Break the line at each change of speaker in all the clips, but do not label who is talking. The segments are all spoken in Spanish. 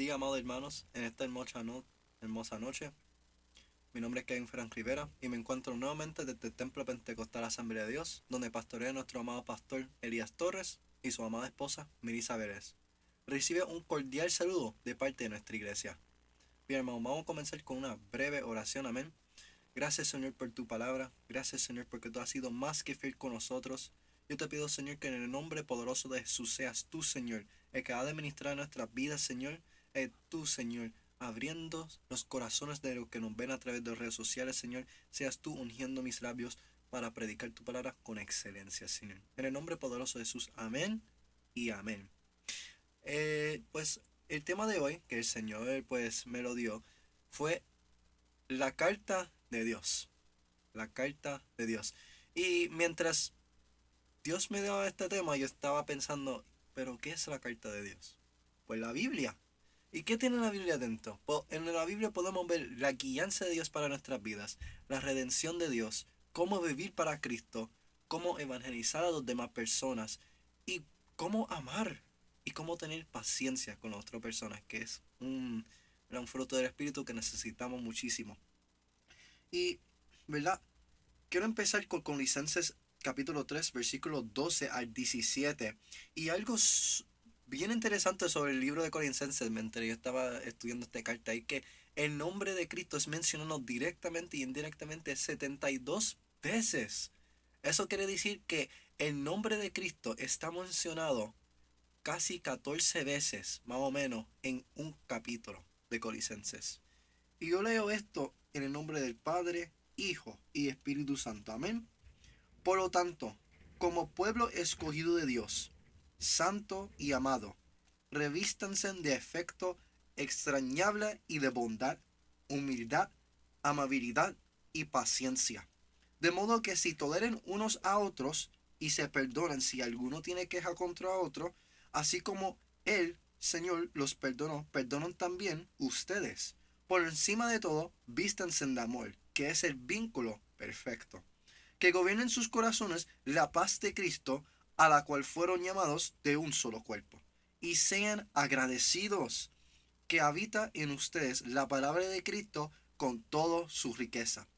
bendiga, amados hermanos, en esta hermosa noche. Mi nombre es Kevin Frank Rivera y me encuentro nuevamente desde el Templo Pentecostal Asamblea de Dios, donde pastorea nuestro amado pastor Elías Torres y su amada esposa Mirisa Vélez. Recibe un cordial saludo de parte de nuestra iglesia. Bien, hermanos, vamos a comenzar con una breve oración, amén. Gracias, Señor, por tu palabra. Gracias, Señor, porque tú has sido más que fiel con nosotros. Yo te pido, Señor, que en el nombre poderoso de Jesús seas tú, Señor, el que ha de ministrar nuestras vidas, Señor. Tú, Señor, abriendo los corazones de los que nos ven a través de redes sociales, Señor. Seas tú ungiendo mis labios para predicar tu palabra con excelencia, Señor. En el nombre poderoso de Jesús, amén y amén. Pues el tema de hoy, que el Señor pues me lo dio, fue la carta de Dios. La carta de Dios. Y mientras Dios me daba este tema, yo estaba pensando, ¿pero qué es la carta de Dios? Pues la Biblia. ¿Y qué tiene la Biblia dentro? Pues en la Biblia podemos ver la guianza de Dios para nuestras vidas, la redención de Dios, cómo vivir para Cristo, cómo evangelizar a las demás personas y cómo amar y cómo tener paciencia con las otras personas, que es un fruto del Espíritu que necesitamos muchísimo. Y, ¿verdad? Quiero empezar con Colosenses capítulo 3, versículos 12 al 17. Y algo bien interesante sobre el libro de Colosenses, mientras yo estaba estudiando esta carta, y que el nombre de Cristo es mencionado directamente y indirectamente 72 veces. Eso quiere decir que el nombre de Cristo está mencionado casi 14 veces, más o menos, en un capítulo de Colosenses. Y yo leo esto en el nombre del Padre, Hijo y Espíritu Santo. Amén. Por lo tanto, como pueblo escogido de Dios, santo y amado, revístanse de afecto extrañable y de bondad, humildad, amabilidad y paciencia. De modo que si toleren unos a otros y se perdonan si alguno tiene queja contra otro, así como Él, Señor, los perdonó, perdonan también ustedes. Por encima de todo, vístanse de amor, que es el vínculo perfecto. Que gobiernen en sus corazones la paz de Cristo, a la cual fueron llamados de un solo cuerpo. Y sean agradecidos, que habita en ustedes la palabra de Cristo con toda su riqueza.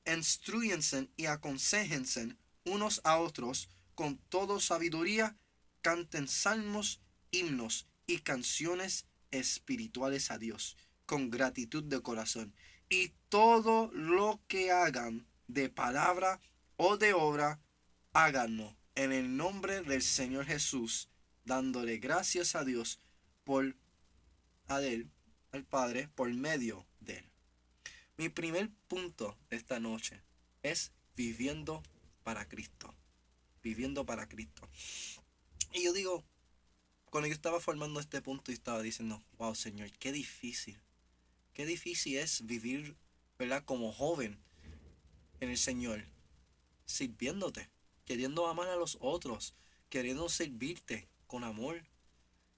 Instruyense y aconséjense unos a otros con toda sabiduría, canten salmos, himnos y canciones espirituales a Dios, con gratitud de corazón. Y todo lo que hagan de palabra o de obra, háganlo en el nombre del Señor Jesús, dándole gracias a Dios por a él, al Padre, por medio de él. Mi primer punto de esta noche es viviendo para Cristo. Viviendo para Cristo. Y yo digo, cuando yo estaba formando este punto, yo estaba diciendo, wow, Señor, qué difícil. Qué difícil es vivir, ¿verdad? Como joven en el Señor, sirviéndote, queriendo amar a los otros, queriendo servirte con amor.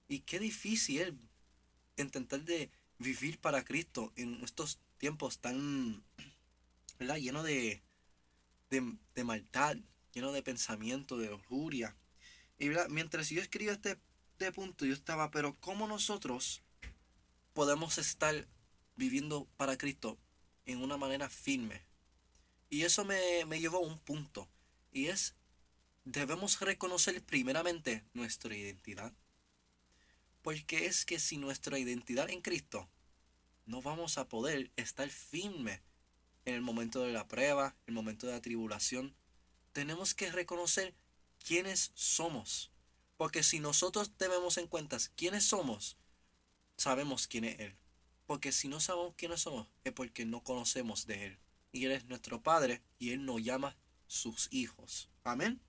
Y qué difícil es intentar de vivir para Cristo en estos tiempos tan, ¿verdad? Lleno de maldad, lleno de pensamiento, de lujuria. Y ¿verdad? Mientras yo escribía este punto, yo estaba, pero ¿cómo nosotros podemos estar viviendo para Cristo en una manera firme? Y eso me llevó a un punto, y es, debemos reconocer primeramente nuestra identidad. Porque es que sin nuestra identidad en Cristo, no vamos a poder estar firme en el momento de la prueba, en el momento de la tribulación. Tenemos que reconocer quiénes somos. Porque si nosotros tenemos en cuenta quiénes somos, sabemos quién es Él. Porque si no sabemos quiénes somos, es porque no conocemos de Él. Y Él es nuestro Padre y Él nos llama sus hijos. Amén.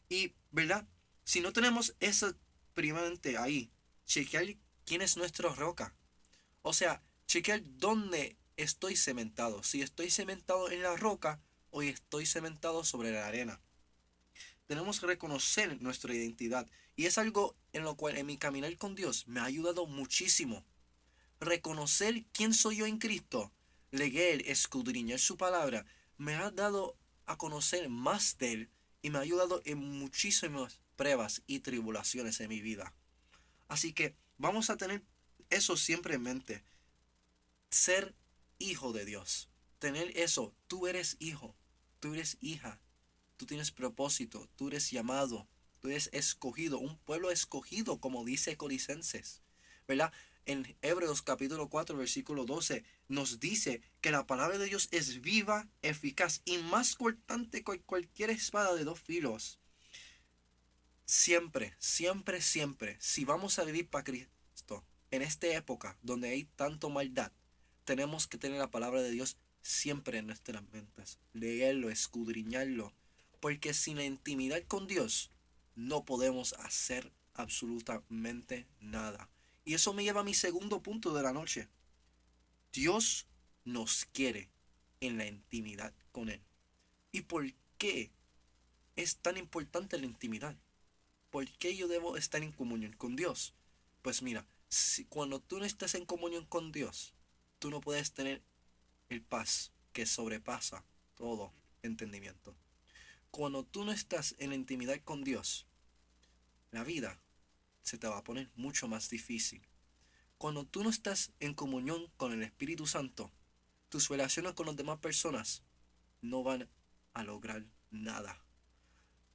Y, ¿verdad? Si no tenemos eso primeramente ahí, chequear quién es nuestra roca. O sea, chequear dónde estoy cementado. Si estoy cementado en la roca o estoy cementado sobre la arena. Tenemos que reconocer nuestra identidad. Y es algo en lo cual en mi caminar con Dios me ha ayudado muchísimo. Reconocer quién soy yo en Cristo, leer, escudriñar su palabra, me ha dado a conocer más de Él y me ha ayudado en muchísimas pruebas y tribulaciones en mi vida. Así que vamos a tener eso siempre en mente. Ser hijo de Dios. Tener eso. Tú eres hijo. Tú eres hija. Tú tienes propósito. Tú eres llamado. Tú eres escogido. Un pueblo escogido, como dice Colosenses. ¿Verdad? En Hebreos capítulo 4, versículo 12, nos dice que la palabra de Dios es viva, eficaz y más cortante que cualquier espada de dos filos. Siempre, siempre, siempre, si vamos a vivir para Cristo, en esta época donde hay tanto maldad, tenemos que tener la palabra de Dios siempre en nuestras mentes, leerlo, escudriñarlo, porque sin la intimidad con Dios no podemos hacer absolutamente nada. Y eso me lleva a mi segundo punto de la noche. Dios nos quiere en la intimidad con Él. ¿Y por qué es tan importante la intimidad? ¿Por qué yo debo estar en comunión con Dios? Pues mira, cuando tú no estás en comunión con Dios, tú no puedes tener el paz que sobrepasa todo entendimiento. Cuando tú no estás en la intimidad con Dios, la vida se te va a poner mucho más difícil. Cuando tú no estás en comunión con el Espíritu Santo, tus relaciones con las demás personas no van a lograr nada.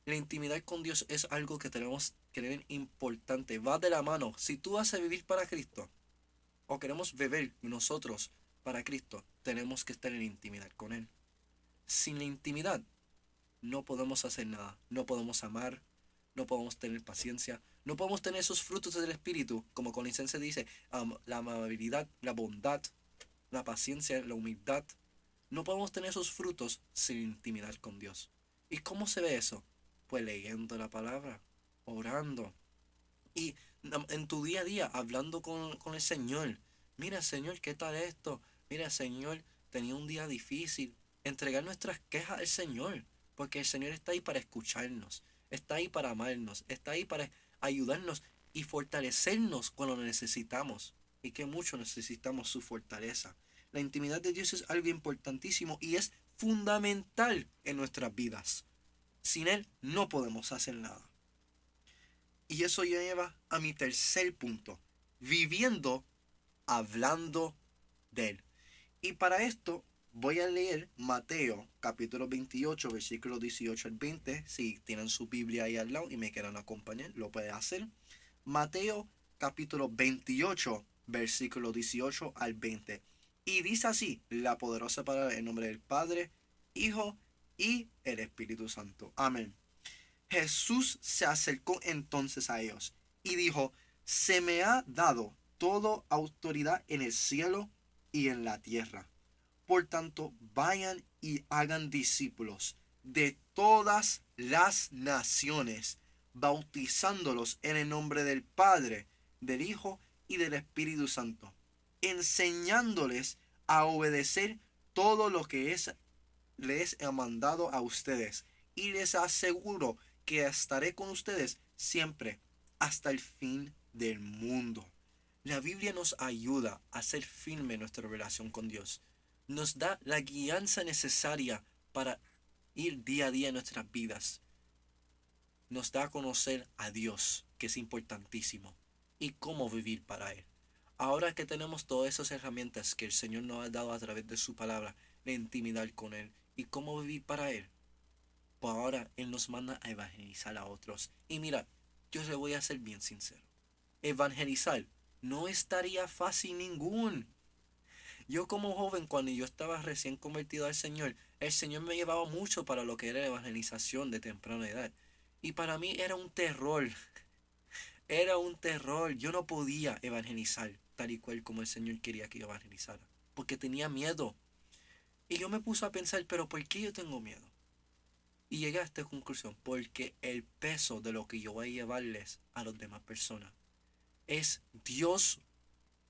La intimidad con Dios es algo que tenemos que tener importante. Va de la mano. Si tú vas a vivir para Cristo o queremos beber nosotros para Cristo, tenemos que estar en intimidad con Él. Sin la intimidad no podemos hacer nada. No podemos amar, no podemos tener paciencia, no podemos tener esos frutos del Espíritu, como Colosenses dice, la amabilidad, la bondad, la paciencia, la humildad. No podemos tener esos frutos sin intimidad con Dios. ¿Y cómo se ve eso? Pues leyendo la palabra, orando y en tu día a día hablando con el Señor. Mira, Señor, ¿qué tal esto? Mira, Señor, tenía un día difícil. Entregar nuestras quejas al Señor, porque el Señor está ahí para escucharnos, está ahí para amarnos, está ahí para ayudarnos y fortalecernos cuando lo necesitamos. Y que mucho necesitamos su fortaleza. La intimidad de Dios es algo importantísimo y es fundamental en nuestras vidas. Sin Él no podemos hacer nada. Y eso lleva a mi tercer punto. Viviendo, hablando de Él. Y para esto voy a leer Mateo capítulo 28, versículos 18 al 20. Si tienen su Biblia ahí al lado y me quieren acompañar, lo pueden hacer. Mateo capítulo 28, versículo 18 al 20. Y dice así la poderosa palabra en nombre del Padre, Hijo y el Espíritu Santo. Amén. Jesús se acercó entonces a ellos y dijo: se me ha dado toda autoridad en el cielo y en la tierra. Por tanto, vayan y hagan discípulos de todas las naciones, bautizándolos en el nombre del Padre, del Hijo y del Espíritu Santo, enseñándoles a obedecer todo lo que les he mandado a ustedes. Y les aseguro que estaré con ustedes siempre, hasta el fin del mundo. La Biblia nos ayuda a ser firme en nuestra relación con Dios. Nos da la guianza necesaria para ir día a día en nuestras vidas. Nos da a conocer a Dios, que es importantísimo, y cómo vivir para Él. Ahora que tenemos todas esas herramientas que el Señor nos ha dado a través de su palabra, la intimidad con Él y cómo vivir para Él, pues ahora Él nos manda a evangelizar a otros. Y mira, yo le voy a ser bien sincero. Evangelizar no estaría fácil ningún. Yo como joven, cuando yo estaba recién convertido al Señor, el Señor me llevaba mucho para lo que era la evangelización de temprana edad. Y para mí era un terror. Era un terror. Yo no podía evangelizar tal y cual como el Señor quería que yo evangelizara. Porque tenía miedo. Y yo me puse a pensar, pero ¿por qué yo tengo miedo? Y llegué a esta conclusión, porque el peso de lo que yo voy a llevarles a las demás personas es Dios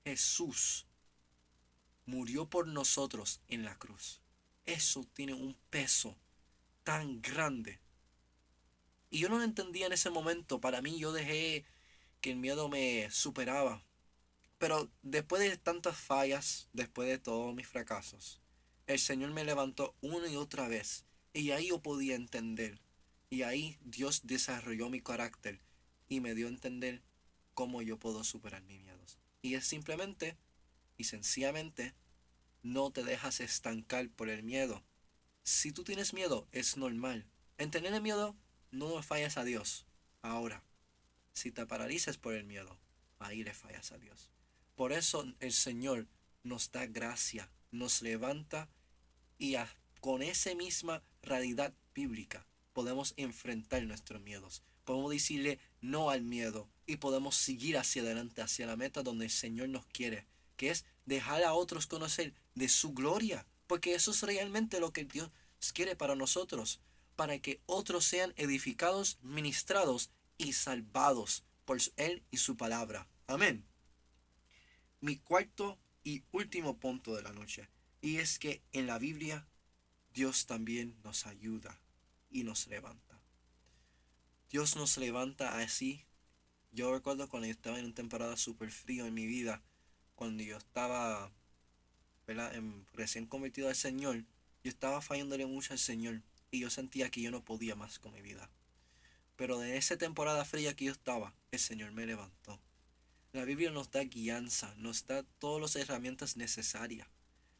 Jesús murió por nosotros en la cruz. Eso tiene un peso tan grande. Y yo no lo entendía en ese momento. Para mí yo dejé que el miedo me superaba. Pero después de tantas fallas, después de todos mis fracasos, el Señor me levantó una y otra vez. Y ahí yo podía entender. Y ahí Dios desarrolló mi carácter y me dio a entender cómo yo puedo superar mis miedos. Y es simplemente y sencillamente no te dejas estancar por el miedo. Si tú tienes miedo, es normal. En tener miedo, no fallas a Dios. Ahora, si te paralizas por el miedo, ahí le fallas a Dios. Por eso el Señor nos da gracia, nos levanta y con esa misma realidad bíblica podemos enfrentar nuestros miedos. Podemos decirle no al miedo y podemos seguir hacia adelante, hacia la meta donde el Señor nos quiere, que es dejar a otros conocer de su gloria, porque eso es realmente lo que Dios quiere para nosotros, para que otros sean edificados, ministrados y salvados por Él y su palabra. Amén. Mi cuarto y último punto de la noche, y es que en la Biblia Dios también nos ayuda y nos levanta. Dios nos levanta así. Yo recuerdo cuando yo estaba en una temporada súper frío en mi vida, cuando yo estaba, ¿verdad?, recién convertido al Señor, yo estaba fallándole mucho al Señor y yo sentía que yo no podía más con mi vida. Pero en esa temporada fría que yo estaba, el Señor me levantó. La Biblia nos da guianza, nos da todas las herramientas necesarias.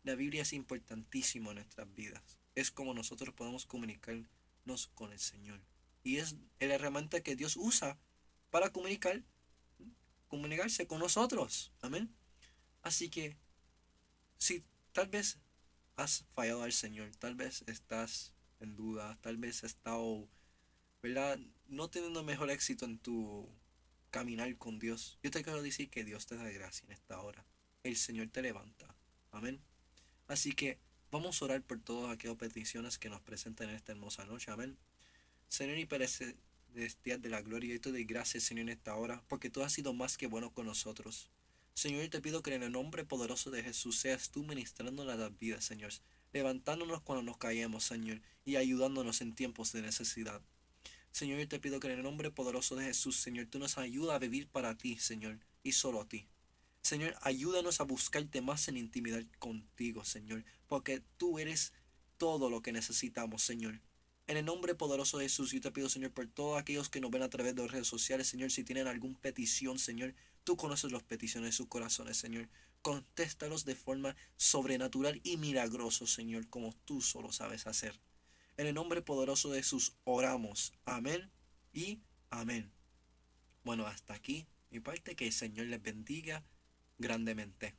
La Biblia es importantísima en nuestras vidas. Es como nosotros podemos comunicarnos con el Señor. Y es la herramienta que Dios usa para comunicarse con nosotros. Amén. Así que si tal vez has fallado al Señor, tal vez estás en duda, tal vez has estado, ¿verdad?, no teniendo mejor éxito en tu caminar con Dios, yo te quiero decir que Dios te da gracia en esta hora. El Señor te levanta. Amén. Así que vamos a orar por todas aquellas peticiones que nos presentan en esta hermosa noche. Amén. Señor y Padre celestial de la gloria, yo te doy gracias, Señor, en esta hora, porque tú has sido más que bueno con nosotros. Señor, yo te pido que en el nombre poderoso de Jesús seas tú ministrando las vidas, Señor, levantándonos cuando nos caemos, Señor, y ayudándonos en tiempos de necesidad. Señor, yo te pido que en el nombre poderoso de Jesús, Señor, tú nos ayudas a vivir para ti, Señor, y solo a ti. Señor, ayúdanos a buscarte más en intimidad contigo, Señor, porque tú eres todo lo que necesitamos, Señor. En el nombre poderoso de Jesús, yo te pido, Señor, por todos aquellos que nos ven a través de las redes sociales, Señor, si tienen alguna petición, Señor, tú conoces las peticiones de sus corazones, Señor. Contéstalos de forma sobrenatural y milagrosa, Señor, como tú solo sabes hacer. En el nombre poderoso de Jesús oramos. Amén y amén. Bueno, hasta aquí mi parte. Que el Señor les bendiga grandemente.